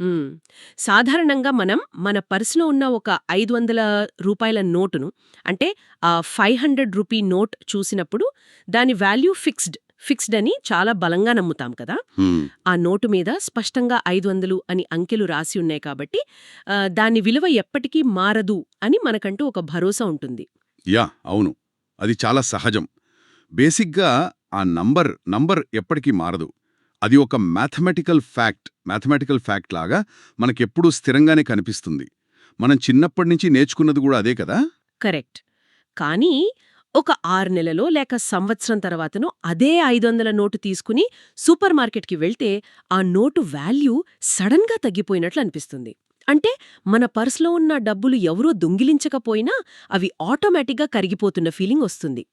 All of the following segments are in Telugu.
హ్మ్. సాధారణంగా మనం మన పర్సులో ఉన్న ఒక రూ. 500 నోటును అంటే 500 రూపీ నోట్ చూసినప్పుడు దాని వాల్యూ ఫిక్స్డ్ అని చాలా బలంగా నమ్ముతాం కదా! హ్మ్. ఆ నోటు మీద స్పష్టంగా 500 అని అంకెలు రాసి ఉన్నాయి కాబట్టి దాని విలువ ఎప్పటికీ మారదు అని మనకంటూ ఒక భరోసా ఉంటుంది. అవును. అది చాలా సహజం. బేసిక్‌గా ఆ నంబర్ ఎప్పటికీ మారదు. అది ఒక మ్యాథమెటికల్ ఫ్యాక్ట్ లాగా మనకెప్పుడూ స్థిరంగానే కనిపిస్తుంది. మనం చిన్నప్పటినుంచి నేర్చుకున్నది గూడా అదే కదా! కరెక్ట్. కానీ ఒక 6 నెలలో లేక సంవత్సరం తర్వాతనో అదే 500 నోటు తీసుకుని సూపర్ మార్కెట్‌కి వెళ్తే ఆ నోటు వాల్యూ సడన్‌గా తగ్గిపోయినట్లు అనిపిస్తుంది. అంటే మన పర్సులో ఉన్న డబ్బులు ఎవరూ దొంగిలించకపోయినా అవి ఆటోమేటిక్‌గా కరిగిపోతున్న ఫీలింగ్ వస్తుంది.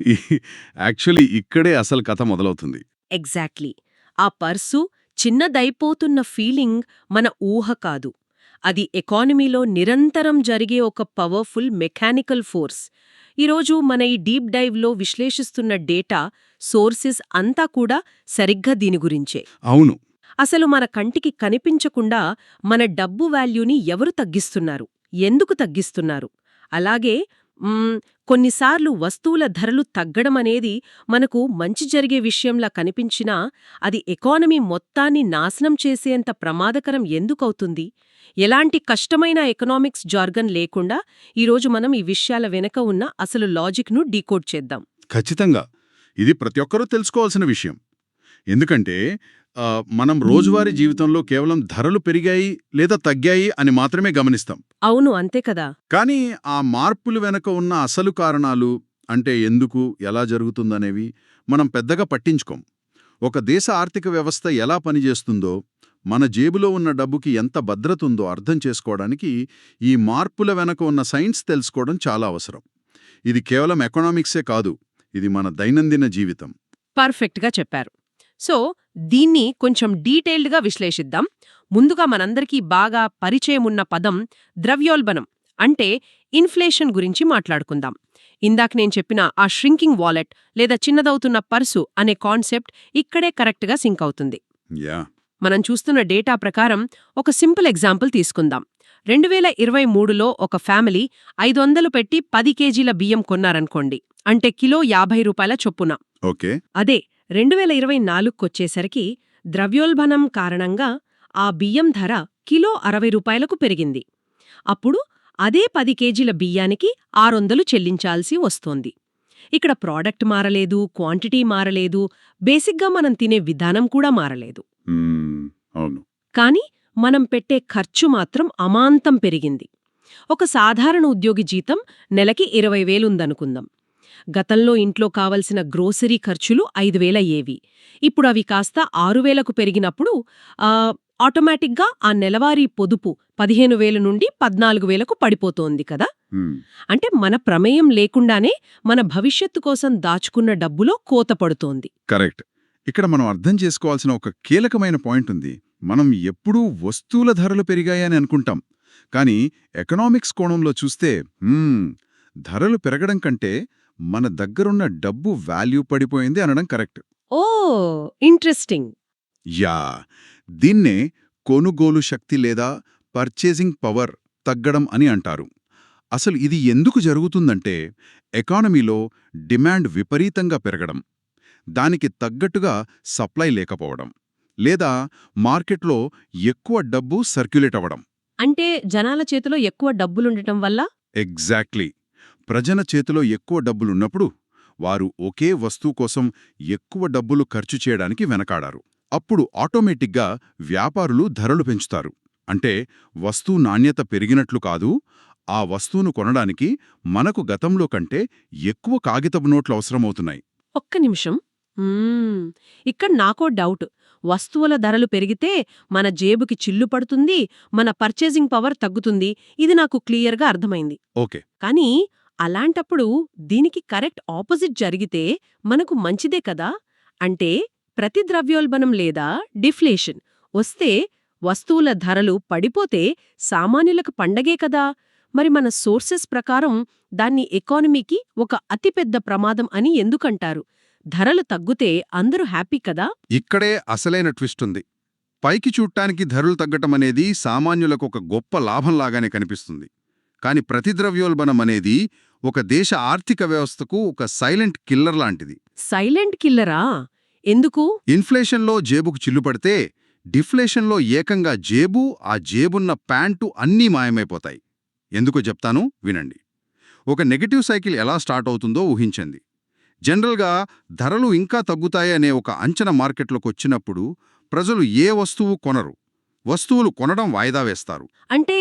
ఈ యాక్చువల్లీ ఇక్కడే అసలు కథ మొదలవుతుంది. ఎగ్జాక్ట్లీ. ఆ పర్సు చిన్నదైపోతున్న ఫీలింగ్ మన ఊహ కాదు. అది ఎకానమీలో నిరంతరం జరిగే ఒక పవర్ఫుల్ మెకానికల్ ఫోర్స్. ఈరోజు మన ఈ డీప్ డైవ్లో విశ్లేషిస్తున్న డేటా, సోర్సెస్ అంతా కూడా సరిగ్గా దీని గురించే. అవును. అసలు మన కంటికి కనిపించకుండా మన డబ్బు వాల్యూని ఎవరు తగ్గిస్తున్నారు? ఎందుకు తగ్గిస్తున్నారు? అలాగే కొన్నిసార్లు వస్తువుల ధరలు తగ్గడమనేది మనకు మంచి జరిగే విషయంలా కనిపించినా అది ఎకానమీ మొత్తాన్ని నాశనం చేసేంత ప్రమాదకరం ఎందుకవుతుంది? ఎలాంటి కష్టమైన ఎకనామిక్స్ జార్గన్ లేకుండా ఈరోజు మనం ఈ విషయాల వెనక ఉన్న అసలు లాజిక్ను డీకోడ్ చేద్దాం. ఖచ్చితంగా. ఇది ప్రతి ఒక్కరూ తెలుసుకోవాల్సిన విషయం. ఎందుకంటే మనం రోజువారీ జీవితంలో కేవలం ధరలు పెరిగాయి లేదా తగ్గాయి అని మాత్రమే గమనిస్తాం. అవును, అంతే కదా. కానీ ఆ మార్పులు వెనక ఉన్న అసలు కారణాలు అంటే ఎందుకు, ఎలా జరుగుతుందనేవి మనం పెద్దగా పట్టించుకోం. ఒక దేశ ఆర్థిక వ్యవస్థ ఎలా పనిచేస్తుందో, మన జేబులో ఉన్న డబ్బుకి ఎంత భద్రతుందో అర్థం చేసుకోవడానికి ఈ మార్పుల వెనక ఉన్న సైన్స్ తెలుసుకోవడం చాలా అవసరం. ఇది కేవలం ఎకనామిక్సే కాదు, ఇది మన దైనందిన జీవితం. పర్ఫెక్ట్గా చెప్పారు. సో, దీన్ని కొంచెం డీటెయిల్డ్గా విశ్లేషిద్దాం. ముందుగా మనందరికీ బాగా పరిచయమున్న పదం ద్రవ్యోల్బణం అంటే ఇన్ఫ్లేషన్ గురించి మాట్లాడుకుందాం. ఇందాక నేను చెప్పిన ఆ ష్రింకింగ్ వాలెట్ లేదా చిన్నదవుతున్న పర్సు అనే కాన్సెప్ట్ ఇక్కడే కరెక్ట్గా సింక్ అవుతుంది. యా మనం చూస్తున్న డేటా ప్రకారం ఒక సింపుల్ ఎగ్జాంపుల్ తీసుకుందాం. 2023లో ఒక ఫ్యామిలీ 500 పెట్టి 10 కేజీల బియ్యం కొన్నారనుకోండి. అంటే కిలో రూ. 50 చొప్పున. ఓకే. అదే 2024కొచ్చేసరికి ద్రవ్యోల్బణం కారణంగా ఆ బియ్యం ధర కిలో రూ. 60కు పెరిగింది. అప్పుడు అదే 10 కేజీల బియ్యానికి 600 చెల్లించాల్సి వస్తోంది. ఇక్కడ ప్రోడక్ట్ మారలేదు, క్వాంటిటీ మారలేదు, బేసిక్గా మనం తినే విధానం కూడా మారలేదు. అవును. కానీ మనం పెట్టే ఖర్చు మాత్రం అమాంతం పెరిగింది. ఒక సాధారణ ఉద్యోగి జీతం నెలకి 20,000 ఉందనుకుందాం. గతంలో ఇంట్లో కావలసిన గ్రోసరీ ఖర్చులు 5,000 అయ్యేవి. ఇప్పుడు అవి కాస్త 6,000కు పెరిగినప్పుడు ఆటోమేటిక్గా ఆ నెలవారీ పొదుపు 15,000 నుండి 14,000కు పడిపోతోంది కదా. హ్మ్. అంటే మన ప్రమేయం లేకుండానే మన భవిష్యత్తు కోసం దాచుకున్న డబ్బులో కోత పడుతోంది. కరెక్ట్. ఇక్కడ మనం అర్థం చేసుకోవాల్సిన ఒక కీలకమైన పాయింట్ ఉంది. మనం ఎప్పుడూ వస్తువుల ధరలు పెరిగాయని అనుకుంటాం. కానీ ఎకనామిక్స్ కోణంలో చూస్తే ధరలు పెరగడం కంటే మన దగ్గరున్న డబ్బు వాల్యూ పడిపోయింది అనడం కరెక్ట్. ఓ, ఇంట్రెస్టింగ్. యా దీన్నే కొనుగోలు శక్తి లేదా పర్చేసింగ్ పవర్ తగ్గడం అని అంటారు. అసలు ఇది ఎందుకు జరుగుతుందంటే ఎకానమీలో డిమాండ్ విపరీతంగా పెరగడం, దానికి తగ్గట్టుగా సప్లై లేకపోవడం, లేదా మార్కెట్లో ఎక్కువ డబ్బు సర్క్యులేట్ అవ్వడం. అంటే జనాల చేతిలో ఎక్కువ డబ్బులుండటం వల్ల. ఎగ్జాక్ట్లీ. ప్రజల చేతిలో ఎక్కువ డబ్బులున్నప్పుడు వారు ఒకే వస్తువు కోసం ఎక్కువ డబ్బులు ఖర్చు చేయడానికి వెనకాడారు. అప్పుడు ఆటోమేటిక్గా వ్యాపారులు ధరలు పెంచుతారు. అంటే వస్తువు నాణ్యత పెరిగినట్లు కాదు, ఆ వస్తువును కొనడానికి మనకు గతంలో కంటే ఎక్కువ కాగితపు నోట్లు అవసరమవుతున్నాయి. ఒక్క నిమిషం. ఇక్కడ నాకో డౌట్. వస్తువుల ధరలు పెరిగితే మన జేబుకి చిల్లు పడుతుంది, మన పర్చేసింగ్ పవర్ తగ్గుతుంది. ఇది నాకు క్లియర్గా అర్థమైంది. ఓకే. కానీ అలాంటప్పుడు దీనికి కరెక్ట్ ఆపోజిట్ జరిగితే మనకు మంచిదే కదా. అంటే ప్రతి ద్రవ్యోల్బణం లేదా డిఫ్లేషన్ వస్తే వస్తువుల ధరలు పడిపోతే సామాన్యులకు పండగే కదా. మరి మన సోర్సెస్ ప్రకారం దాన్ని ఎకానమీకి ఒక అతిపెద్ద ప్రమాదం అని ఎందుకంటారు? ధరలు తగ్గుతే అందరూ హ్యాపీ కదా. ఇక్కడే అసలైన ట్విస్ట్ ఉంది. పైకి చూడటానికి ధరలు తగ్గటం అనేది సామాన్యులకు ఒక గొప్ప లాభంలాగానే కనిపిస్తుంది. కాని ప్రతిద్రవ్యోల్బణం అనేది ఒక దేశ ఆర్థిక వ్యవస్థకు ఒక సైలెంట్ కిల్లర్ లాంటిది. సైలెంట్ కిల్లరా? ఎందుకు? ఇన్ఫ్లేషన్లో జేబుకు చిల్లుపడితే డిఫ్లేషన్లో ఏకంగా జేబు, ఆ జేబున్న ప్యాంటు అన్నీ మాయమైపోతాయి. ఎందుకో చెప్తాను, వినండి. ఒక నెగటివ్ సైకిల్ ఎలా స్టార్ట్ అవుతుందో ఊహించండి. జనరల్గా ధరలు ఇంకా తగ్గుతాయనే ఒక అంచనా మార్కెట్లోకి వచ్చినప్పుడు ప్రజలు ఏ వస్తువు కొనరు. వస్తువులు కొనడం వాయిదా వేస్తారు. అంటే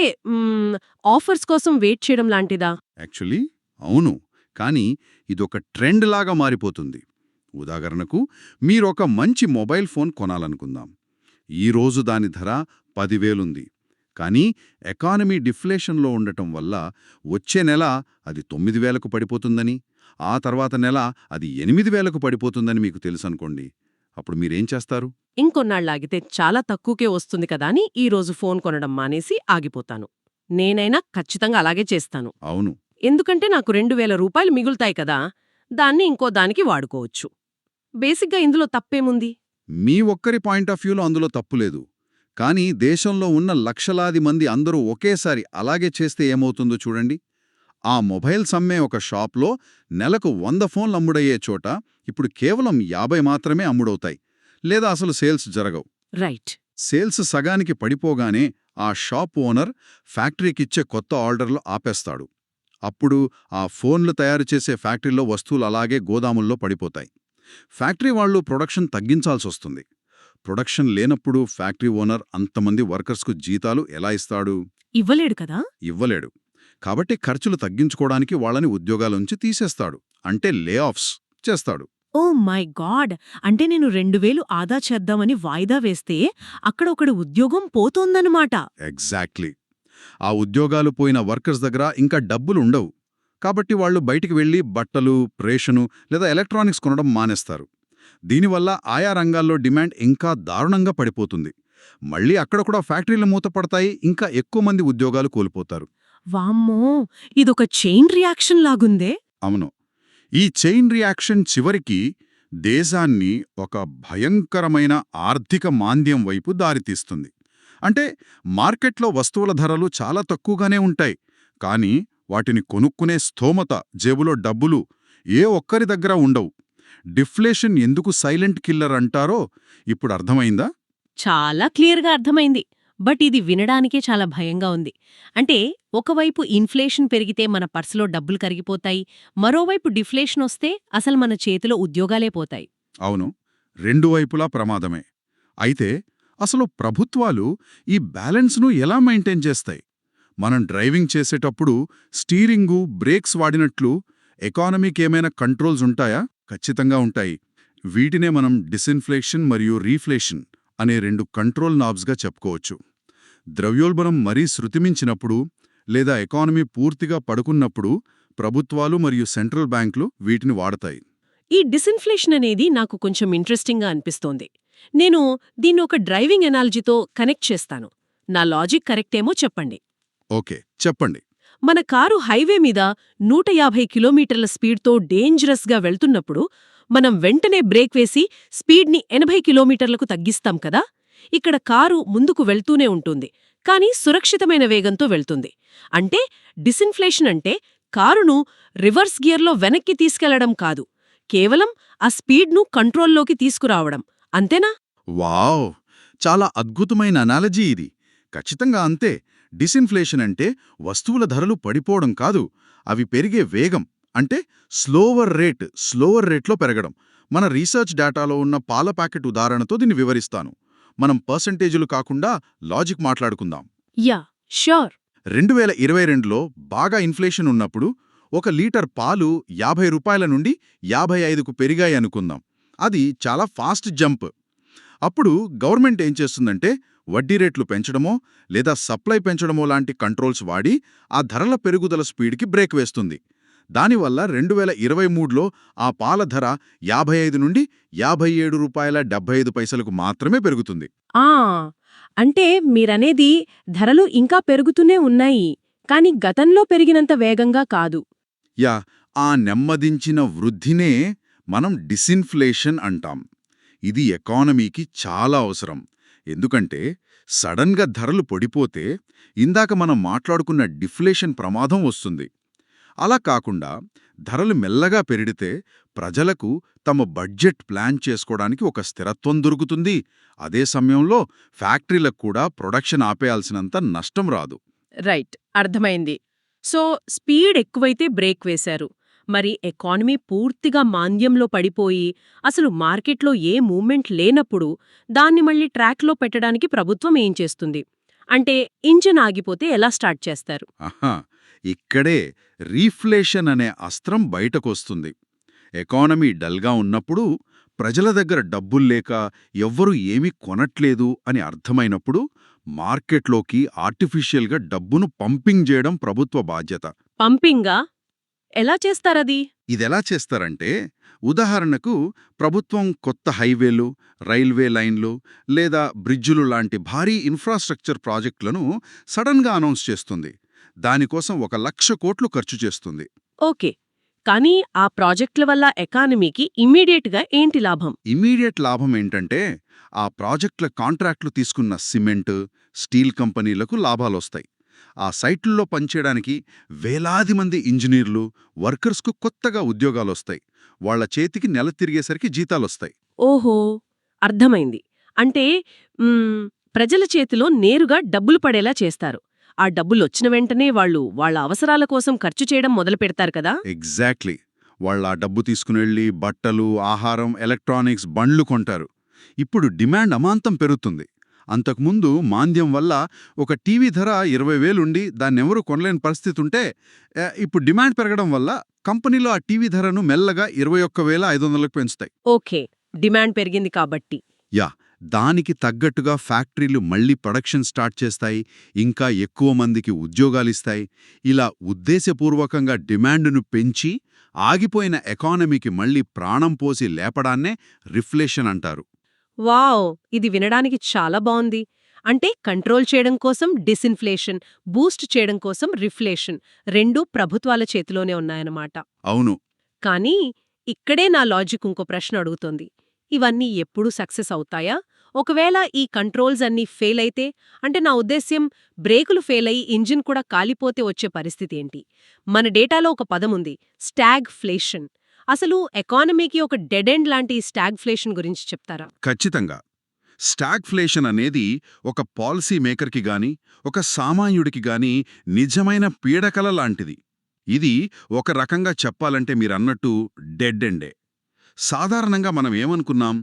ఆఫర్స్ కోసం వెయిట్ చేయడం లాంటిదా? యాక్చువల్లీ అవును, కానీ ఇదొక ట్రెండ్ లాగా మారిపోతుంది. ఉదాహరణకు, మీరొక మంచి మొబైల్ ఫోన్ కొనాలనుకుందాం. ఈరోజు దాని ధర 10,000 ఉంది. కానీ ఎకానమీ డిఫ్లేషన్లో ఉండటం వల్ల వచ్చే నెల అది 9,000కు పడిపోతుందని, ఆ తర్వాత నెల అది 8,000కు పడిపోతుందని మీకు తెలుసనుకోండి. అప్పుడు మీరేం చేస్తారు? ఇంకొన్నాళ్ళాగితే చాలా తక్కువకే వస్తుంది కదా అని ఈ రోజు ఫోన్ కొనడం మానేసి ఆగిపోతాను. నేనైనా ఖచ్చితంగా అలాగే చేస్తాను. అవును, ఎందుకంటే నాకు 2,000 రూపాయలు మిగులుతాయి కదా, దాన్ని ఇంకో దానికి వాడుకోవచ్చు. బేసిక్గా ఇందులో తప్పేముంది? మీ ఒక్కరి పాయింట్ ఆఫ్ వ్యూలో అందులో తప్పులేదు. కానీ దేశంలో ఉన్న లక్షలాది మంది అందరూ ఒకేసారి అలాగే చేస్తే ఏమవుతుందో చూడండి. ఆ మొబైల్స్ అమ్మే ఒక షాప్లో నెలకు 100 ఫోన్లు అమ్ముడయ్యే చోట ఇప్పుడు కేవలం 50 మాత్రమే అమ్ముడవుతాయి, లేదా అసలు సేల్స్ జరగవు. రైట్. సేల్స్ సగానికి పడిపోగానే ఆ షాప్ ఓనర్ ఫ్యాక్టరీకిచ్చే కొత్త ఆర్డర్లు ఆపేస్తాడు. అప్పుడు ఆ ఫోన్లు తయారు చేసే ఫ్యాక్టరీలో వస్తువులు అలాగే గోదాముల్లో పడిపోతాయి. ఫ్యాక్టరీ వాళ్ళు ప్రొడక్షన్ తగ్గించాల్సొస్తుంది. ప్రొడక్షన్ లేనప్పుడు ఫ్యాక్టరీ ఓనర్ అంతమంది వర్కర్స్కు జీతాలు ఎలా ఇస్తాడు? ఇవ్వలేడు కదా. ఇవ్వలేడు. కాబట్టి ఖర్చులు తగ్గించుకోవడానికి వాళ్ళని ఉద్యోగాలుంచి తీసేస్తాడు. అంటే లే ఆఫ్స్ చేస్తాడు. Oh my God! అంటే నేను 2,000 ఆదా చేద్దామని వాయిదా వేస్తే అక్కడ ఒకడి ఉద్యోగం పోతోందన్నమాట. ఎగ్జాక్ట్లీ. ఆ ఉద్యోగాలు పోయిన వర్కర్స్ దగ్గర ఇంకా డబ్బులుండవు. కాబట్టి వాళ్ళు బయటికి వెళ్లి బట్టలు, రేషను లేదా ఎలక్ట్రానిక్స్ కొనడం మానేస్తారు. దీనివల్ల ఆయా రంగాల్లో డిమాండ్ ఇంకా దారుణంగా పడిపోతుంది. మళ్ళీ అక్కడ కూడా ఫ్యాక్టరీలు మూతపడతాయి, ఇంకా ఎక్కువ మంది ఉద్యోగాలు కోల్పోతారు. వామ్మో! ఇదొక చైన్ రియాక్షన్ లాగుందే. అవును. ఈ చైన్ రియాక్షన్ చివరికి దేశాన్ని ఒక భయంకరమైన ఆర్థిక మాంద్యం వైపు దారితీస్తుంది. అంటే మార్కెట్లో వస్తువుల ధరలు చాలా తక్కువగానే ఉంటాయి, కానీ వాటిని కొనుక్కునే స్థోమత, జేబులో డబ్బులు ఏ ఒక్కరి దగ్గర ఉండవు. డిఫ్లేషన్ ఎందుకు సైలెంట్ కిల్లర్ అంటారో ఇప్పుడు అర్థమైందా? చాలా క్లియర్గా అర్థమైంది. బట్ ఇది వినడానికే చాలా భయంగా ఉంది. అంటే ఒకవైపు ఇన్ఫ్లేషన్ పెరిగితే మన పర్సులో డబ్బులు కరిగిపోతాయి, మరోవైపు డిఫ్లేషన్ వస్తే అసలు మన చేతిలో ఉద్యోగాలే పోతాయి. అవును, రెండు వైపులా ప్రమాదమే. అయితే అసలు ప్రభుత్వాలు ఈ బ్యాలెన్స్ను ఎలా మెయింటైన్ చేస్తాయి? మనం డ్రైవింగ్ చేసేటప్పుడు స్టీరింగు, బ్రేక్స్ వాడినట్లు ఎకానమీకేమైనా కంట్రోల్స్ ఉంటాయా? ఖచ్చితంగా ఉంటాయి. వీటినే మనం డిసిన్ఫ్లేషన్ మరియు రీఫ్లేషన్ అనే 2 కంట్రోల్ నాబ్స్గా చెప్పుకోవచ్చు. ద్రవ్యోల్బణం మరీ శృతిమించినప్పుడు లేదా ఎకానమీ పూర్తిగా పడుకున్నప్పుడు ప్రభుత్వాలు మరియు సెంట్రల్ బ్యాంకులు వీటిని వాడతాయి. ఈ డిసిన్ఫ్లేషన్ అనేది నాకు కొంచెం ఇంట్రెస్టింగ్గా అనిపిస్తోంది. నేను దీన్ని ఒక డ్రైవింగ్ ఎనాలజీతో కనెక్ట్ చేస్తాను. నా లాజిక్ కరెక్టేమో చెప్పండి. ఓకే, చెప్పండి. మన కారు హైవే మీద 150 కిలోమీటర్ల స్పీడ్తో డేంజరస్గా వెళ్తున్నప్పుడు మనం వెంటనే బ్రేక్ వేసి స్పీడ్ని 80 కిలోమీటర్లకు తగ్గిస్తాం కదా. ఇక్కడ కారు ముందుకు వెళ్తూనే ఉంటుంది, కానీ సురక్షితమైన వేగంతో వెళ్తుంది. అంటే డిసిన్ఫ్లేషన్ అంటే కారును రివర్స్ గియర్లో వెనక్కి తీసుకెళ్లడం కాదు, కేవలం ఆ స్పీడ్ను కంట్రోల్లోకి తీసుకురావడం. అంతేనా? వావ్! చాలా అద్భుతమైన అనాలజీ ఇది. ఖచ్చితంగా అంతే. డిసిన్ఫ్లేషన్ అంటే వస్తువుల ధరలు పడిపోవడం కాదు, అవి పెరిగే వేగం, అంటే స్లోవర్ రేట్లో పెరగడం. మన రీసెర్చ్ డేటాలో ఉన్న పాల ప్యాకెట్ ఉదాహరణతో దీన్ని వివరిస్తాను. మనం పర్సంటేజీలు కాకుండా లాజిక్ మాట్లాడుకుందాం. Yeah, sure. 2022లో బాగా ఇన్ఫ్లేషన్ ఉన్నప్పుడు 1 లీటర్ పాలు 50 రూపాయల నుండి 55కు పెరిగాయి అనుకుందాం. అది చాలా ఫాస్ట్ జంప్. అప్పుడు గవర్నమెంట్ ఏం చేస్తుందంటే వడ్డీ రేట్లు పెంచడమో లేదా సప్లై పెంచడమో లాంటి కంట్రోల్స్ వాడి ఆ ధరల పెరుగుదల స్పీడ్కి బ్రేక్ వేస్తుంది. దానివల్ల 2023లో ఆ పాల ధర 55 నుండి 57 రూపాయల 75 పైసలకు మాత్రమే పెరుగుతుంది. అంటే మీరనేది ధరలు ఇంకా పెరుగుతూనే ఉన్నాయి, కానీ గతంలో పెరిగినంత వేగంగా కాదు. ఆ నెమ్మదించిన వృద్ధినే మనం డిసిన్ఫ్లేషన్ అంటాం. ఇది ఎకానమీకి చాలా అవసరం. ఎందుకంటే సడన్గా ధరలు పడిపోతే ఇందాక మనం మాట్లాడుకున్న డిఫ్లేషన్ ప్రమాదం వస్తుంది. అలా కాకుండా ధరలు మెల్లగా పెరిగితే ప్రజలకు తమ బడ్జెట్ ప్లాన్ చేసుకోవడానికి ఒక స్థిరత్వం దొరుకుతుంది. అదే సమయంలో ఫ్యాక్టరీలకు కూడా ప్రొడక్షన్ ఆపేయాల్సినంత నష్టం రాదు. రైట్, అర్థమైంది. సో స్పీడ్ ఎక్కువైతే బ్రేక్ వేశారు. మరి ఎకానమీ పూర్తిగా మాంద్యంలో పడిపోయి అసలు మార్కెట్లో ఏ మూవ్మెంట్ లేనప్పుడు దాన్ని మళ్ళీ ట్రాక్లో పెట్టడానికి ప్రభుత్వం ఏం చేస్తుంది? అంటే ఇంజిన్ ఆగిపోతే ఎలా స్టార్ట్ చేస్తారు? ఆహా, ఇక్కడే రీఫ్లేషన్ అనే అస్త్రం బయటకొస్తుంది. ఎకానమీ డల్గా ఉన్నప్పుడు, ప్రజల దగ్గర డబ్బుల్లేక ఎవ్వరూ ఏమీ కొనట్లేదు అని అర్థమైనప్పుడు మార్కెట్లోకి ఆర్టిఫిషియల్గా డబ్బును పంపింగ్ చేయడం ప్రభుత్వ బాధ్యత. పంపింగా? ఎలా చేస్తారది? ఇదెలా చేస్తారంటే, ఉదాహరణకు ప్రభుత్వం కొత్త హైవేలు, రైల్వే లైన్లు లేదా బ్రిడ్జులు లాంటి భారీ ఇన్ఫ్రాస్ట్రక్చర్ ప్రాజెక్టులను సడన్గా అనౌన్స్ చేస్తుంది. దానికోసం 1,00,000 కోట్లు ఖర్చు చేస్తుంది. ఓకే, కానీ ఆ ప్రాజెక్టుల వల్ల ఎకానమీకి ఇమ్మీడియట్గా ఏంటి లాభం? ఇమ్మీడియట్ లాభం ఏంటంటే, ఆ ప్రాజెక్టుల కాంట్రాక్టులు తీసుకున్న సిమెంటు, స్టీల్ కంపెనీలకు లాభాలొస్తాయి. ఆ సైట్లలో పనిచేయడానికి వేలాది మంది ఇంజనీర్లు, వర్కర్స్కు కొత్తగా ఉద్యోగాలొస్తాయి. వాళ్ల చేతికి నెల తిరిగేసరికి జీతాలొస్తాయి. ఓహో, అర్థమైంది. అంటే ప్రజల చేతిలో నేరుగా డబ్బులు పడేలా చేస్తారు. ఆ డబ్బులొచ్చిన వెంటనే వాళ్ళ అవసరాల కోసం ఖర్చు చేయడం మొదలుపెడతారు కదా? ఎగ్జాక్ట్లీ. వాళ్ళ డబ్బు తీసుకునెళ్ళి బట్టలు, ఆహారం, ఎలక్ట్రానిక్స్, బండ్లు కొంటారు. ఇప్పుడు డిమాండ్ అమాంతం పెరుగుతుంది. అంతకుముందు మాంద్యం వల్ల ఒక టీవీ ధర 20,000 ఉండి దాన్నెవరూ కొనలేని పరిస్థితుంటే, ఇప్పుడు డిమాండ్ పెరగడం వల్ల కంపెనీలో ఆ టీవీ ధరను మెల్లగా 21,500లకు పెంచుతాయి. ఓకే, డిమాండ్ పెరిగింది కాబట్టి. యా, దానికి తగ్గట్టుగా ఫ్యాక్టరీలు మళ్లీ ప్రొడక్షన్ స్టార్ట్ చేస్తాయి, ఇంకా ఎక్కువ మందికి ఉద్యోగాలిస్తాయి. ఇలా ఉద్దేశపూర్వకంగా డిమాండును పెంచి ఆగిపోయిన ఎకానమీకి మళ్లీ ప్రాణం పోసి లేపడాన్నే రిఫ్లేషన్ అంటారు. వావ్, ఇది వినడానికి చాలా బావుంది. అంటే కంట్రోల్ చేయడం కోసం డిసిన్ఫ్లేషన్, బూస్ట్ చేయడం కోసం రిఫ్లేషన్, రెండూ ప్రభుత్వాల చేతిలోనే ఉన్నాయన్నమాట. అవును. కానీ ఇక్కడే నా లాజిక్ ఇంకో ప్రశ్న అడుగుతోంది. ఇవన్నీ ఎప్పుడూ సక్సెస్ అవుతాయా? ఒకవేళ ఈ కంట్రోల్స్ అన్నీ ఫెయిల్ అయితే, అంటే నా ఉద్దేశ్యం బ్రేకులు ఫెయిల్ అయి ఇంజిన్ కూడా కాలిపోతే వచ్చే పరిస్థితి ఏంటి? మన డేటాలో ఒక పదముంది, స్టాగ్ఫ్లేషన్. అసలు ఎకానమీకి ఒక డెడ్ ఎండ్ లాంటి స్టాగ్ఫ్లేషన్ గురించి చెప్తారా? ఖచ్చితంగా. స్టాగ్ఫ్లేషన్ అనేది ఒక పాలసీ మేకర్కి గాని, ఒక సామాన్యుడికి గాని నిజమైన పీడకల లాంటిది. ఇది ఒక రకంగా చెప్పాలంటే మీరన్నట్టు డెడ్ ఎండే. సాధారణంగా మనం ఏమనుకున్నాం,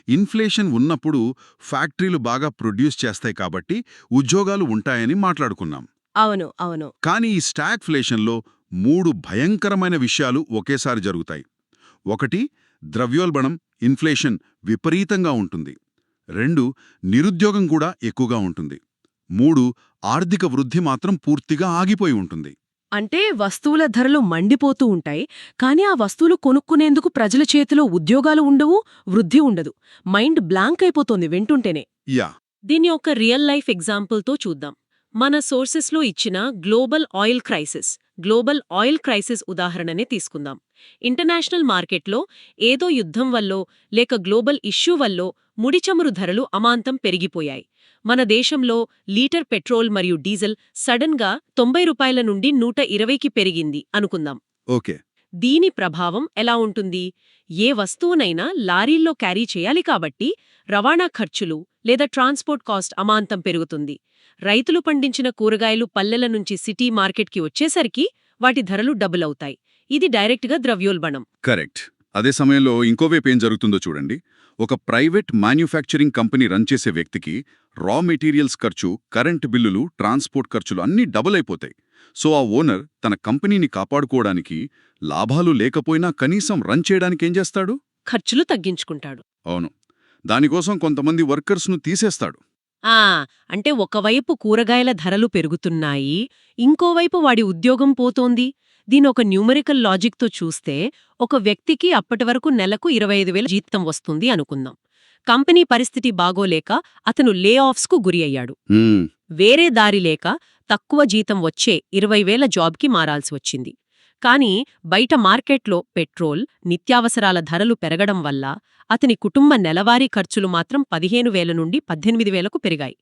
ఇన్ఫ్లేషన్ ఉన్నప్పుడు ఫ్యాక్టరీలు బాగా ప్రొడ్యూస్ చేస్తాయి కాబట్టి ఉద్యోగాలు ఉంటాయని మాట్లాడుకున్నాం. అవును, అవును. కానీ ఈ స్టాగ్ఫ్లేషన్లో 3 భయంకరమైన విషయాలు ఒకేసారి జరుగుతాయి. 1, ద్రవ్యోల్బణం, ఇన్ఫ్లేషన్ విపరీతంగా ఉంటుంది. 2, నిరుద్యోగం కూడా ఎక్కువగా ఉంటుంది. 3, ఆర్థిక వృద్ధి మాత్రం పూర్తిగా ఆగిపోయి ఉంటుంది. అంటే వస్తువుల ధరలు మండిపోతూ ఉంటాయి, కానీ ఆ వస్తువులు కొనుక్కునేందుకు ప్రజల చేతిలో ఉద్యోగాలు ఉండవు, వృద్ధి ఉండదు. మైండ్ బ్లాంక్ అయిపోతోంది వింటుంటేనే. యా. దీన్ని ఒక రియల్ లైఫ్ ఎగ్జాంపుల్తో చూద్దాం. మన సోర్సెస్లో ఇచ్చిన గ్లోబల్ ఆయిల్ క్రైసిస్ ఉదాహరణనే తీసుకుందాం. ఇంటర్నేషనల్ మార్కెట్లో ఏదో యుద్ధం వల్లో లేక గ్లోబల్ ఇష్యూ వల్లో ముడిచమురు ధరలు అమాంతం పెరిగిపోయాయి. మన దేశంలో లీటర్ పెట్రోల్ మరియు డీజిల్ సడన్గా 90 రూపాయల నుండి 120కి పెరిగింది అనుకుందాం. ఓకే. దీని ప్రభావం ఎలా ఉంటుంది? ఏ వస్తువునైనా లారీల్లో క్యారీ చేయాలి కాబట్టి రవాణా ఖర్చులు లేదా ట్రాన్స్పోర్ట్ కాస్ట్ అమాంతం పెరుగుతుంది. రైతులు పండించిన కూరగాయలు పల్లెల నుంచి సిటీ మార్కెట్కి వచ్చేసరికి వాటి ధరలు డబుల్ అవుతాయి. ఇది డైరెక్ట్గా ద్రవ్యోల్బణం. కరెక్ట్. అదే సమయంలో ఇంకోవైపు ఏం జరుగుతుందో చూడండి. ఒక ప్రైవేట్ మ్యానుఫ్యాక్చరింగ్ కంపెనీ రన్ చేసే వ్యక్తికి రా మెటీరియల్స్ ఖర్చు, కరెంటు బిల్లులు, ట్రాన్స్పోర్ట్ ఖర్చులు అన్నీ డబుల్ అయిపోతాయి. సో ఆ ఓనర్ తన కంపెనీని కాపాడుకోవడానికి లాభాలు లేకపోయినా కనీసం రన్ చేయడానికి ఏం చేస్తాడు? ఖర్చులు తగ్గించుకుంటాడు. అవును. దానికోసం కొంతమంది వర్కర్స్ను తీసేస్తాడు. అంటే ఒకవైపు కూరగాయల ధరలు పెరుగుతున్నాయి, ఇంకోవైపు వాడి ఉద్యోగం పోతోంది. దీనొక న్యూమరికల్ లాజిక్తో చూస్తే ఒక వ్యక్తికి అప్పటివరకు నెలకు 25,000 జీతం వస్తుంది అనుకుందాం. కంపెనీ పరిస్థితి బాగోలేక అతను లే ఆఫ్స్కు గురి అయ్యాడు. వేరే దారి లేక తక్కువ జీతం వచ్చే 20,000 జాబ్కి మారాల్సి వచ్చింది. కానీ బయట మార్కెట్లో పెట్రోల్, నిత్యావసరాల ధరలు పెరగడం వల్ల అతని కుటుంబ నెలవారీ ఖర్చులు మాత్రం 15,000 నుండి 18,000కు పెరిగాయి.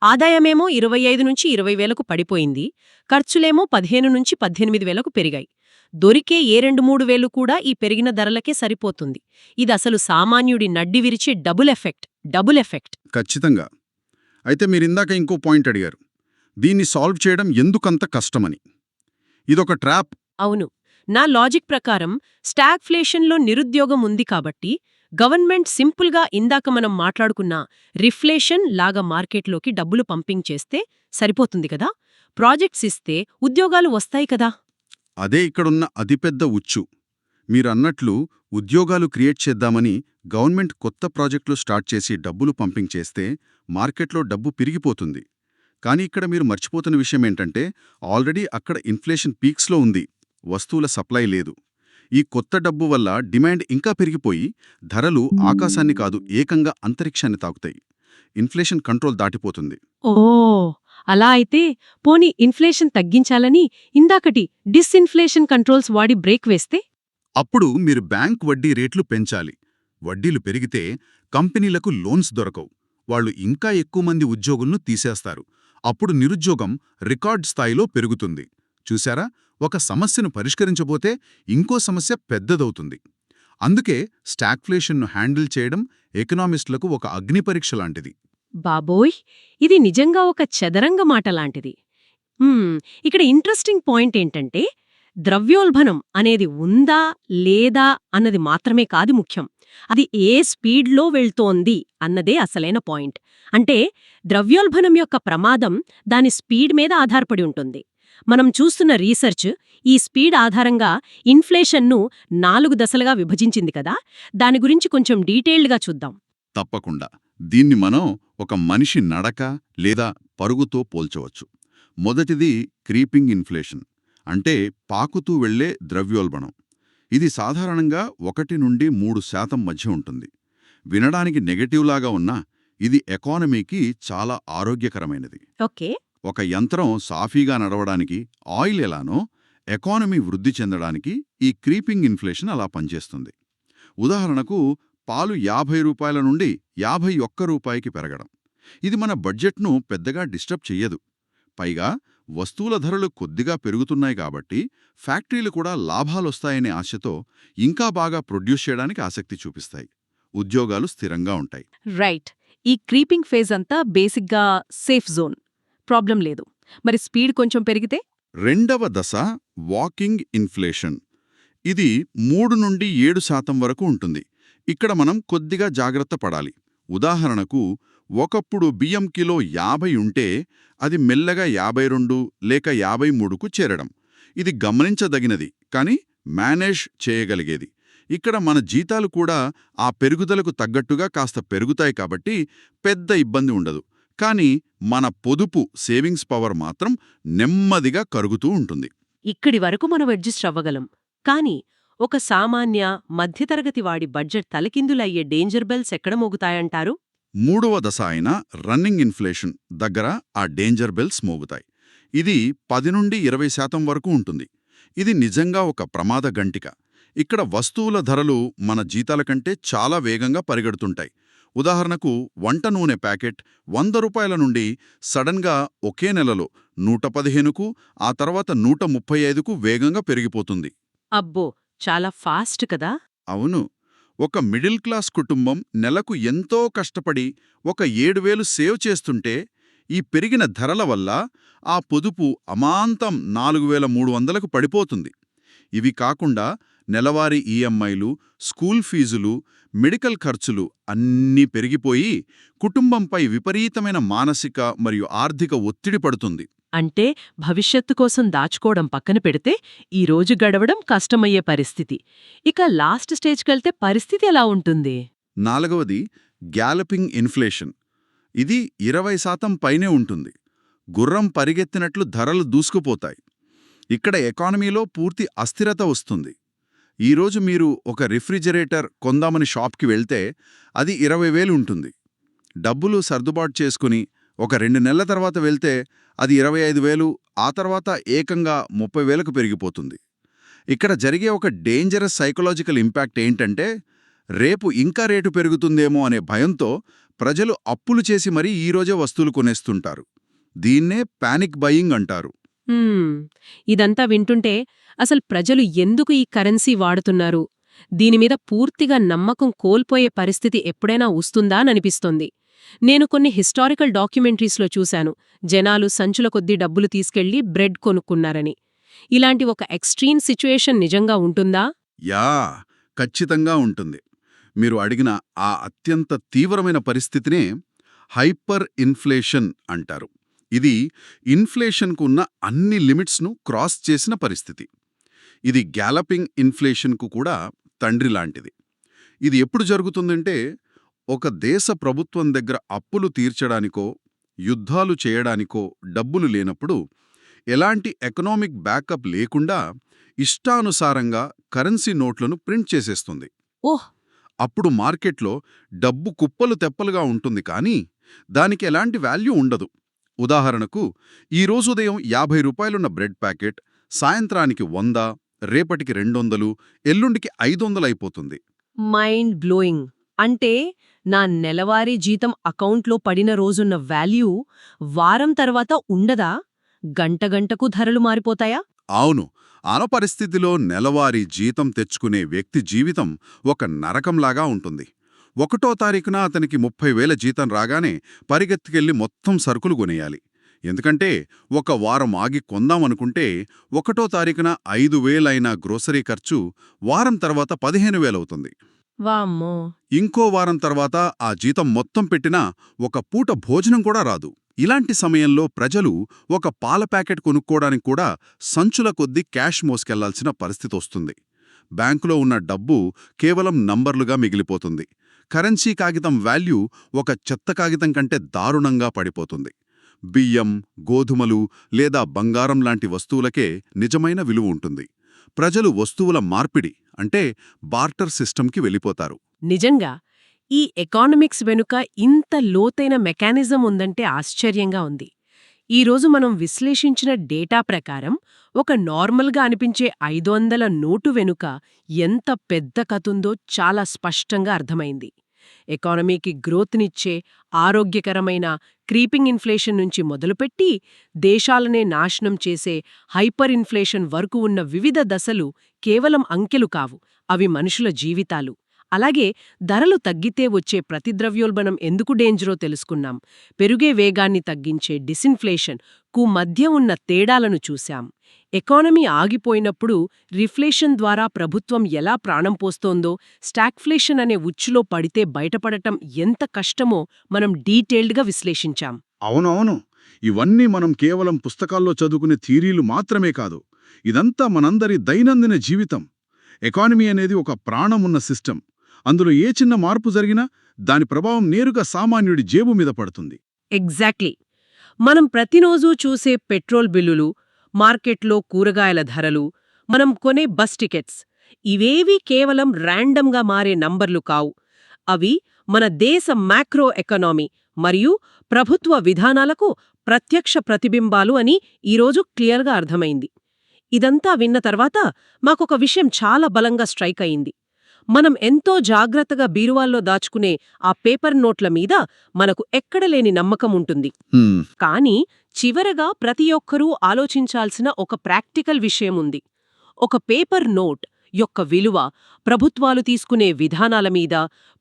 ఆదాయమేమో 25 నుంచి 20,000కు పడిపోయింది. ఖర్చులేమో 15 నుంచి 18,000కు పెరిగాయి. దొరికే ఏ 2-3 వేలు కూడా ఈ పెరిగిన ధరలకే సరిపోతుంది. ఇదసలు సామాన్యుడి నడ్డి విరిచే డబుల్ ఎఫెక్ట్. ఖచ్చితంగా. అయితే మీరిందాక ఇంకో పాయింట్ అడిగారు. దీన్ని సాల్వ్ చేయడం ఎందుకంత కష్టమని. ఇదొక ట్రాప్. అవును. నా లాజిక్ ప్రకారం స్టాగ్ఫ్లేషన్లో నిరుద్యోగం ఉంది కాబట్టి గవర్నమెంట్ సింపుల్గా ఇందాక మనం మాట్లాడుకున్న రిఫ్లేషన్ లాగా మార్కెట్లోకి డబ్బులు పంపింగ్ చేస్తే సరిపోతుంది కదా. ప్రాజెక్ట్స్ ఇస్తే ఉద్యోగాలు వస్తాయి కదా. అదే ఇక్కడున్న అతిపెద్ద ఉచ్చు. మీరన్నట్లు ఉద్యోగాలు క్రియేట్ చేద్దామని గవర్నమెంట్ కొత్త ప్రాజెక్టులు స్టార్ట్ చేసి డబ్బులు పంపింగ్ చేస్తే మార్కెట్లో డబ్బు పెరిగిపోతుంది. కానీ ఇక్కడ మీరు మర్చిపోతున్న విషయమేంటంటే ఆల్రెడీ అక్కడ ఇన్ఫ్లేషన్ పీక్స్లో ఉంది. వస్తువుల సప్లై లేదు. ఈ కొత్త డబ్బు వల్ల డిమాండ్ ఇంకా పెరిగిపోయి ధరలు ఆకాశాన్ని కాదు ఏకంగా అంతరిక్షాన్ని తాకుతాయి. ఇన్ఫ్లేషన్ కంట్రోల్ దాటిపోతుంది. ఓ, అలా అయితే పోనీ ఇన్ఫ్లేషన్ తగ్గించాలని ఇందాకటి డిస్ఇన్ఫ్లేషన్ కంట్రోల్స్ వాడి బ్రేక్ వేస్తే? అప్పుడు మీరు బ్యాంక్ వడ్డీ రేట్లు పెంచాలి. వడ్డీలు పెరిగితే కంపెనీలకు లోన్స్ దొరకవు. వాళ్ళు ఇంకా ఎక్కువ మంది ఉద్యోగులను తీసేస్తారు. అప్పుడు నిరుద్యోగం రికార్డ్ స్థాయిలో పెరుగుతుంది. చూశారా, ఒక సమస్యను పరిష్కరించబోతే ఇంకో సమస్య పెద్దదవుతుంది. అందుకే స్టాగ్ఫ్లేషన్ను హ్యాండిల్ చేయడం ఎకనామిస్టులకు ఒక అగ్నిపరీక్ష లాంటిది. బాబోయ్, ఇది నిజంగా ఒక చదరంగ మాట లాంటిది. ఇక్కడ ఇంట్రెస్టింగ్ పాయింట్ ఏంటంటే ద్రవ్యోల్బణం అనేది ఉందా లేదా అన్నది మాత్రమే కాదు ముఖ్యం. అది ఏ స్పీడ్లో వెళ్తోంది అన్నదే అసలైన పాయింట్. అంటే ద్రవ్యోల్బణం యొక్క ప్రమాదం దాని స్పీడ్ మీద ఆధారపడి ఉంటుంది. మనం చూస్తున్న రీసెర్చ్ ఈ స్పీడ్ ఆధారంగా ఇన్ఫ్లేషన్ను 4 దశలుగా విభజించింది కదా. దాని గురించి కొంచెం డీటెయిల్డ్గా చూద్దాం. తప్పకుండా. దీన్ని మనం ఒక మనిషి నడక లేదా పరుగుతో పోల్చవచ్చు. మొదటిది క్రీపింగ్ ఇన్ఫ్లేషన్, అంటే పాకుతూ వెళ్లే ద్రవ్యోల్బణం. ఇది సాధారణంగా 1 నుండి 3% మధ్య ఉంటుంది. వినడానికి నెగటివ్లాగా ఉన్నా ఇది ఎకానమీకి చాలా ఆరోగ్యకరమైనది. ఓకే. ఒక యంత్రం సాఫీగా నడవడానికి ఆయిల్ ఎలానో ఎకానమీ వృద్ధి చెందడానికి ఈ క్రీపింగ్ ఇన్ఫ్లేషన్ అలా పనిచేస్తుంది. ఉదాహరణకు పాలు 50 రూపాయల నుండి 51 రూపాయికి పెరగడం. ఇది మన బడ్జెట్ను పెద్దగా డిస్టర్బ్ చెయ్యదు. పైగా వస్తువుల ధరలు కొద్దిగా పెరుగుతున్నాయి కాబట్టి ఫ్యాక్టరీలు కూడా లాభాలొస్తాయనే ఆశతో ఇంకా బాగా ప్రొడ్యూస్ చేయడానికి ఆసక్తి చూపిస్తాయి. ఉద్యోగాలు స్థిరంగా ఉంటాయి. రైట్. ఈ క్రీపింగ్ ఫేజ్ అంతా బేసిక్గా సేఫ్ జోన్, ప్రాబ్లం లేదు. మరి స్పీడ్ కొంచెం పెరిగితే? రెండవ దశ వాకింగ్ ఇన్ఫ్లేషన్. ఇది 3 నుండి 7% వరకు ఉంటుంది. ఇక్కడ మనం కొద్దిగా జాగ్రత్త పడాలి. ఉదాహరణకు ఒకప్పుడు బియ్యం కిలో 50 ఉంటే అది మెల్లగా 52 లేక 53కు చేరడం. ఇది గమనించదగినది, కానీ మేనేజ్ చేయగలిగేది. ఇక్కడ మన జీతాలు కూడా ఆ పెరుగుదలకు తగ్గట్టుగా కాస్త పెరుగుతాయి కాబట్టి పెద్ద ఇబ్బంది ఉండదు. కానీ మన పొదుపు సేవింగ్స్ పవర్ మాత్రం నెమ్మదిగా కరుగుతూ ఉంటుంది. ఇక్కడి వరకు మనం అడ్జస్ట్ అవ్వగలం. కానీ ఒక సామాన్య మధ్యతరగతి వాడి బడ్జెట్ తలకిందులయ్యే డేంజర్ బెల్స్ ఎక్కడ మోగుతాయంటారు? మూడవ దశ అయిన రన్నింగ్ ఇన్ఫ్లేషన్ దగ్గర ఆ డేంజర్ బెల్స్ మోగుతాయి. ఇది 10 నుండి 20% వరకు ఉంటుంది. ఇది నిజంగా ఒక ప్రమాద గంటిక. ఇక్కడ వస్తువుల ధరలు మన జీతాల కంటే చాలా వేగంగా పరిగెడుతుంటాయి. ఉదాహరణకు వంట నూనె ప్యాకెట్ 100 రూపాయల నుండి సడన్గా ఒకే నెలలో 115కు, ఆ తర్వాత 135కు వేగంగా పెరిగిపోతుంది. అబ్బో, చాలా ఫాస్ట్ కదా. అవును. ఒక మిడిల్ క్లాస్ కుటుంబం నెలకు ఎంతో కష్టపడి ఒక 7,000 సేవ్ చేస్తుంటే ఈ పెరిగిన ధరల వల్ల ఆ పొదుపు అమాంతం 4,300కు పడిపోతుంది. ఇవి కాకుండా నెలవారీ ఈఎంఐలు, స్కూల్ ఫీజులు, మెడికల్ ఖర్చులు అన్నీ పెరిగిపోయి కుటుంబంపై విపరీతమైన మానసిక మరియు ఆర్థిక ఒత్తిడి పడుతుంది. అంటే భవిష్యత్తు కోసం దాచుకోవడం పక్కన పెడితే ఈ రోజు గడవడం కష్టమయ్యే పరిస్థితి. ఇక లాస్ట్ స్టేజ్కెళ్తే పరిస్థితి ఎలా ఉంటుంది? నాలుగవది గ్యాలపింగ్ ఇన్ఫ్లేషన్. ఇది 20% పైనే ఉంటుంది. గుర్రం పరిగెత్తినట్లు ధరలు దూసుకుపోతాయి. ఇక్కడ ఎకానమీలో పూర్తి అస్థిరత వస్తుంది. ఈరోజు మీరు ఒక రిఫ్రిజిరేటర్ కొందామని షాప్కి వెళ్తే అది 20,000 ఉంటుంది. డబ్బులు సర్దుబాటు చేసుకుని ఒక 2 నెలల తర్వాత వెళ్తే అది 25,000, ఆ తర్వాత ఏకంగా 30,000కు పెరిగిపోతుంది. ఇక్కడ జరిగే ఒక డేంజరస్ సైకలాజికల్ ఇంపాక్ట్ ఏంటంటే, రేపు ఇంకా రేటు పెరుగుతుందేమో అనే భయంతో ప్రజలు అప్పులు చేసి మరీ ఈరోజే వస్తువులు కొనేస్తుంటారు. దీన్నే పానిక్ బయింగ్ అంటారు. హ్మ్. ఇదంతా వింటుంటే అసలు ప్రజలు ఎందుకు ఈ కరెన్సీ వాడుతున్నారు, దీనిమీద పూర్తిగా నమ్మకం కోల్పోయే పరిస్థితి ఎప్పుడైనా వస్తుందా అనిపిస్తోంది. నేను కొన్ని హిస్టారికల్ డాక్యుమెంటరీస్లో చూశాను, జనాలు సంచుల కొద్దీ డబ్బులు తీసుకెళ్లి బ్రెడ్ కొనుక్కున్నారని. ఇలాంటి ఒక ఎక్స్ట్రీమ్ సిచ్యుయేషన్ నిజంగా ఉంటుందా? యా, ఖచ్చితంగా ఉంటుంది. మీరు అడిగిన ఆ అత్యంత తీవ్రమైన పరిస్థితినే హైపర్ ఇన్ఫ్లేషన్ అంటారు. ఇది ఇన్ఫ్లేషన్కు ఉన్న అన్ని లిమిట్స్ను క్రాస్ చేసిన పరిస్థితి. ఇది గ్యాలపింగ్ ఇన్ఫ్లేషన్కు కూడా తండ్రి లాంటిది. ఇది ఎప్పుడు జరుగుతుందంటే, ఒక దేశ ప్రభుత్వం దగ్గర అప్పులు తీర్చడానికో యుద్ధాలు చేయడానికో డబ్బులు లేనప్పుడు, ఎలాంటి ఎకనామిక్ బ్యాకప్ లేకుండా ఇష్టానుసారంగా కరెన్సీ నోట్లను ప్రింట్ చేసేస్తుంది. ఓహ్! అప్పుడు మార్కెట్లో డబ్బు కుప్పలు తెప్పలుగా ఉంటుంది, కానీ దానికి ఎలాంటి వాల్యూ ఉండదు. ఉదాహరణకు, ఈరోజు ఉదయం 50 రూపాయలున్న బ్రెడ్ ప్యాకెట్ సాయంత్రానికి 100, రేపటికి 200, ఎల్లుండికి 500 అయిపోతుంది. Mind blowing. అంటే నా నెలవారీ జీతం అకౌంట్లో పడిన రోజున్న వాల్యూ వారం తర్వాత ఉండదా? గంటగంటకు ధరలు మారిపోతాయా? అవును, ఆ పరిస్థితిలో నెలవారీ జీతం తెచ్చుకునే వ్యక్తి జీవితం ఒక నరకంలాగా ఉంటుంది. 1వ తారీఖున అతనికి 30,000 జీతం రాగానే పరిగెత్తుకెళ్లి మొత్తం సరుకులు కొనేయాలి. ఎందుకంటే ఒక వారం ఆగి కొందామనుకుంటే 1వ తారీఖున 5,000 అయిన గ్రోసరీ ఖర్చు వారం తర్వాత 15,000 అవుతుంది. వామ్మో! ఇంకో వారం తర్వాత ఆ జీతం మొత్తం పెట్టినా ఒక పూట భోజనం కూడా రాదు. ఇలాంటి సమయంలో ప్రజలు ఒక పాల ప్యాకెట్ కొనుక్కోడానికి కూడా సంచుల కొద్దీ క్యాష్ మోసుకెళ్లాల్సిన పరిస్థితొస్తుంది. బ్యాంకులో ఉన్న డబ్బు కేవలం నంబర్లుగా మిగిలిపోతుంది. కరెన్సీ కాగితం వాల్యూ ఒక చెత్త కాగితం కంటే దారుణంగా పడిపోతుంది. బియ్యం, గోధుమలు లేదా బంగారం లాంటి వస్తువులకే నిజమైన విలువ ఉంటుంది. ప్రజలు వస్తువుల మార్పిడి అంటే బార్టర్ సిస్టంకి వెళ్ళిపోతారు. నిజంగా ఈ ఎకానమిక్స్ వెనుక ఇంత లోతైన మెకానిజం ఉందంటే ఆశ్చర్యంగా ఉంది. ఈరోజు మనం విశ్లేషించిన డేటా ప్రకారం ఒక నార్మల్గా అనిపించే 500 నోటు వెనుక ఎంత పెద్ద కథుందో చాలా స్పష్టంగా అర్థమైంది. ఎకానమీకి గ్రోత్నిచ్చే ఆరోగ్యకరమైన క్రీపింగ్ ఇన్ఫ్లేషన్ నుంచి మొదలుపెట్టి దేశాలనే నాశనం చేసే హైపర్ ఇన్ఫ్లేషన్ వరకు ఉన్న వివిధ దశలు కేవలం అంకెలు కావు, అవి మనుషుల జీవితాలు. అలాగే ధరలు తగ్గితే వచ్చే ప్రతిద్రవ్యోల్బణం ఎందుకు డేంజరో తెలుసుకున్నాం. పెరుగే వేగాన్ని తగ్గించే డిసిన్ఫ్లేషన్ కు మధ్య ఉన్న తేడాలను చూశాం. ఎకానమీ ఆగిపోయినప్పుడు రిఫ్లేషన్ ద్వారా ప్రభుత్వం ఎలా ప్రాణం పోస్తోందో, స్టాగ్ఫ్లేషన్ అనే ఉచ్చులో పడితే బయటపడటం ఎంత కష్టమో మనం డీటెయిల్డ్గా విశ్లేషించాం. అవునవును, ఇవన్నీ మనం కేవలం పుస్తకాల్లో చదువుకునే థియరీలు మాత్రమే కాదు. ఇదంతా మనందరి దైనందిన జీవితం. ఎకానమీ అనేది ఒక ప్రాణమున్న సిస్టమ్. అందులో ఏ చిన్న మార్పు జరిగినా దాని ప్రభావం నేరుగా సామాన్యుడి జేబు మీద పడుతుంది. ఎగ్జాక్ట్లీ. మనం ప్రతిరోజూ చూసే పెట్రోల్ బిల్లులు, మార్కెట్లో కూరగాయల ధరలు, మనం కొనే బస్ టికెట్స్, ఇవేవీ కేవలం ర్యాండమ్గా మారే నంబర్లు కావు. అవి మన దేశ మ్యాక్రో ఎకనామీ మరియు ప్రభుత్వ విధానాలకు ప్రత్యక్ష ప్రతిబింబాలు అని ఈరోజు క్లియర్గా అర్థమైంది. ఇదంతా విన్న తర్వాత మాకొక విషయం చాలా బలంగా స్ట్రైక్ అయింది. మనం ఎంతో జాగ్రత్తగా బీరువాల్లో దాచుకునే ఆ పేపర్ నోట్ల మీద మనకు ఎక్కడలేని నమ్మకం ఉంటుంది. కానీ చివరగా ప్రతి ఒక్కరూ ఆలోచించాల్సిన ఒక ప్రాక్టికల్ విషయం ఉంది. ఒక పేపర్ నోట్ యొక్క విలువ ప్రభుత్వాలు తీసుకునే విధానాల మీద,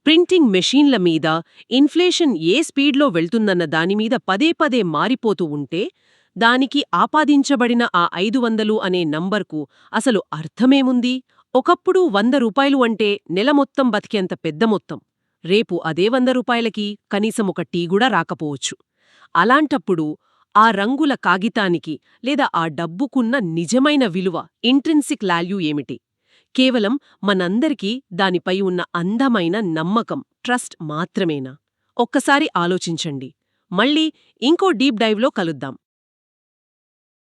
ప్రింటింగ్ మెషీన్ల మీద, ఇన్ఫ్లేషన్ ఏ స్పీడ్లో వెళ్తుందన్న దానిమీద పదే పదే మారిపోతూ ఉంటే దానికి ఆపాదించబడిన ఆ 500 అనే నంబర్కు అసలు అర్థమేముంది? ఒకప్పుడు 100 రూపాయలు అంటే నెల మొత్తం బతికేంత పెద్ద మొత్తం. రేపు అదే 100 రూపాయలకి కనీసం ఒక టీ కూడా రాకపోవచ్చు. అలాంటప్పుడు ఆ రంగుల కాగితానికి లేదా ఆ డబ్బుకున్న నిజమైన విలువ, ఇంట్రిన్సిక్ వాల్యూ ఏమిటి? కేవలం మనందరికీ దానిపై ఉన్న అందమైన నమ్మకం, ట్రస్ట్ మాత్రమేనా? ఒక్కసారి ఆలోచించండి. మళ్ళీ ఇంకో డీప్ డైవ్లో కలుద్దాం.